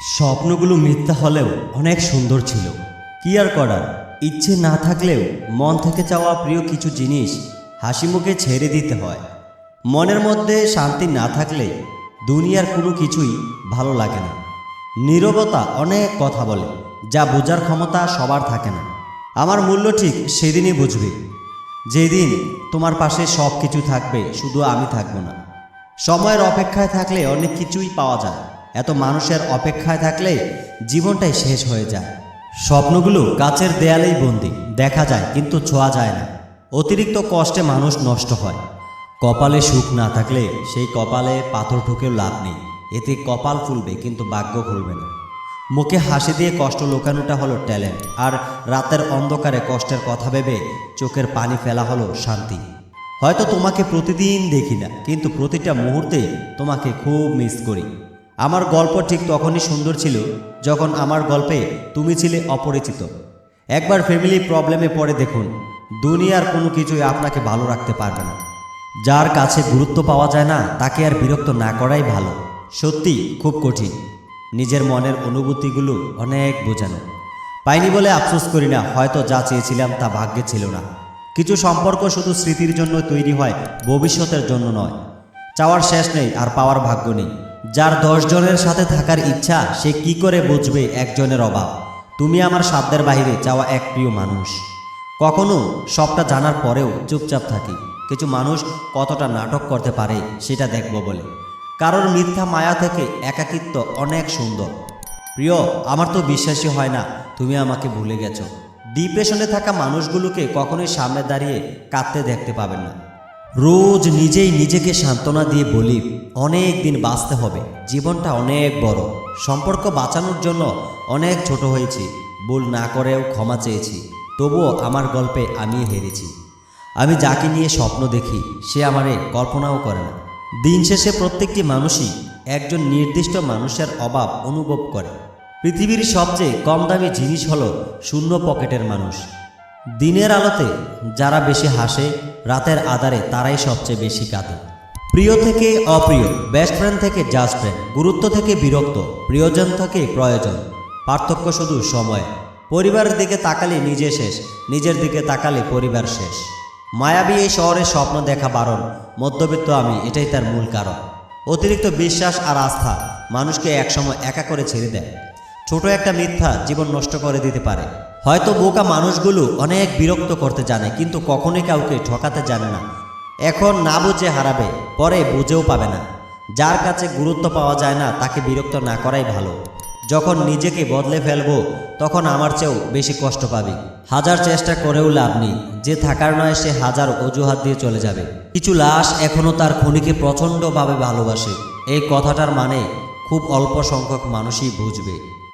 স্বপ্নগুলো মিথ্যা হলেও অনেক সুন্দর ছিল। কি আর করার, ইচ্ছে না থাকলেও মন থেকে চাওয়া প্রিয় কিছু জিনিস হাসি মুখে ছেড়ে দিতে হয়। মনের মধ্যে শান্তি না থাকলে দুনিয়ার কোনো কিছুই ভালো লাগে না। নীরবতা অনেক কথা বলে, যা বোঝার ক্ষমতা সবার থাকে না। আমার মূল্য ঠিক সেদিনই বুঝবে, যেদিন তোমার পাশে সব কিছু থাকবে, শুধু আমি থাকবো না। সময়ের অপেক্ষায় থাকলে অনেক কিছুই পাওয়া যায়, এত মানুষের অপেক্ষায় থাকলে জীবনটাই শেষ হয়ে যায়। স্বপ্নগুলো কাচের দেয়ালেই বন্দি, দেখা যায় কিন্তু ছোঁয়া যায় না। অতিরিক্ত কষ্টে মানুষ নষ্ট হয়। কপালে সুখ না থাকলে সেই কপালে পাথর ঠুকেও লাভ নেই, এতে কপাল ফুলবে কিন্তু ভাগ্য খুলবে না। মুখে হাসি দিয়ে কষ্ট লুকানোটা হলো ট্যালেন্ট, আর রাতের অন্ধকারে কষ্টের কথা ভেবে চোখের পানি ফেলা হলো শান্তি। হয়তো তোমাকে প্রতিদিন দেখি না, কিন্তু প্রতিটা মুহূর্তে তোমাকে খুব মিস করি। আমার গল্প ঠিক তখনই সুন্দর ছিল যখন আমার গল্পে তুমি ছিলে অপরিচিত। একবার ফ্যামিলি প্রবলেমে পড়ে দেখুন, দুনিয়ার কোনো কিছুই আপনাকে ভালো রাখতে পারবে না। যার কাছে গুরুত্ব পাওয়া যায় না, তাকে আর বিরক্ত না করাই ভালো। সত্যি খুব কঠিন নিজের মনের অনুভূতিগুলো অনেক বোঝানো। পাইনি বলে আফসোস করি না, হয়তো যা চেয়েছিলাম তা ভাগ্যে ছিল না। কিছু সম্পর্ক শুধু স্মৃতির জন্য তৈরি হয়, ভবিষ্যতের জন্য নয়। চাওয়ার শেষ নেই আর পাওয়ার ভাগ্য নেই। যার 10 জনের সাথে থাকার ইচ্ছা, সে কি করে বুঝবে একজনের অভাব? তুমি আমার সাধ্যের বাইরে চাওয়া এক প্রিয় মানুষ। কখনো সবটা জানার পরেও চুপচাপ থাকি। কিছু মানুষ কতটা নাটক করতে পারে সেটা দেখব বলে। কারোর মিথ্যা মায়া থেকে একাকিত্ব অনেক সুন্দর। প্রিয়, আমার তো বিশ্বাসই হয় না তুমি আমাকে ভুলে গেছো। ডিপ্রেশনে থাকা মানুষগুলোকে কখনোই সামনে দাঁড়িয়ে কাঁদতে দেখতে পাবেন না। রোজ নিজেই নিজেকে সান্ত্বনা দিয়ে বলি, অনেক দিন বাঁচতে হবে, জীবনটা অনেক বড়। সম্পর্ক বাঁচানোর জন্য অনেক ছোট হয়েছি, ভুল না করেও ক্ষমা চেয়েছি, তবুও আমার গল্পে আমি হেরেছি। আমি যাকে নিয়ে স্বপ্ন দেখি, সে আমারে কল্পনাও করে না। দিন শেষে প্রত্যেকটি মানুষই একজন নির্দিষ্ট মানুষের অভাব অনুভব করে। পৃথিবীর সবচেয়ে কম দামি জিনিস হলো শূন্য পকেটের মানুষ। দিনের আলোতে যারা বেশি হাসে, রাতের আধারে তারাই সবচেয়ে বেশি কাঁদে। প্রিয় থেকে অপ্রিয়, বেস্ট ফ্রেন্ড থেকে জাস্ট ফ্রেন্ড, গুরুত্ব থেকে বিরক্ত, প্রিয়জন থেকে প্রয়োজন। পার্থক্য শুধু সময়। পরিবারের দিকে তাকালে নিজে শেষ, নিজের দিকে তাকালে পরিবার শেষ। মায়াবী এই শহরে স্বপ্ন দেখা বারণ, মধ্যবিত্ত আমি, এটাই তার মূল কারণ। অতিরিক্ত বিশ্বাস আর আস্থা মানুষকে একসময় একা করে ছেড়ে দেয়। ছোট একটা মিথ্যা জীবন নষ্ট করে দিতে পারে। হয়তো বোকা মানুষগুলো অনেক বিরক্ত করতে জানে, কিন্তু কখনোই কাউকে ঠকাতে জানে না। এখন না বুঝে হারাবে, পরে বুঝেও পাবে না। যার কাছে গুরুত্ব পাওয়া যায় না, তাকে বিরক্ত না করাই ভালো। যখন নিজেকে বদলে ফেলবো, তখন আমার চেয়েও বেশি কষ্ট পাবি। হাজার চেষ্টা করেও লাভ নেই, যে থাকার নয় সে হাজার অজুহাত দিয়ে চলে যাবে। কিছু লাশ এখনও তার খুনিকে প্রচণ্ডভাবে ভালোবাসে। এই কথাটার মানে খুব অল্প সংখ্যক মানুষই বুঝবে।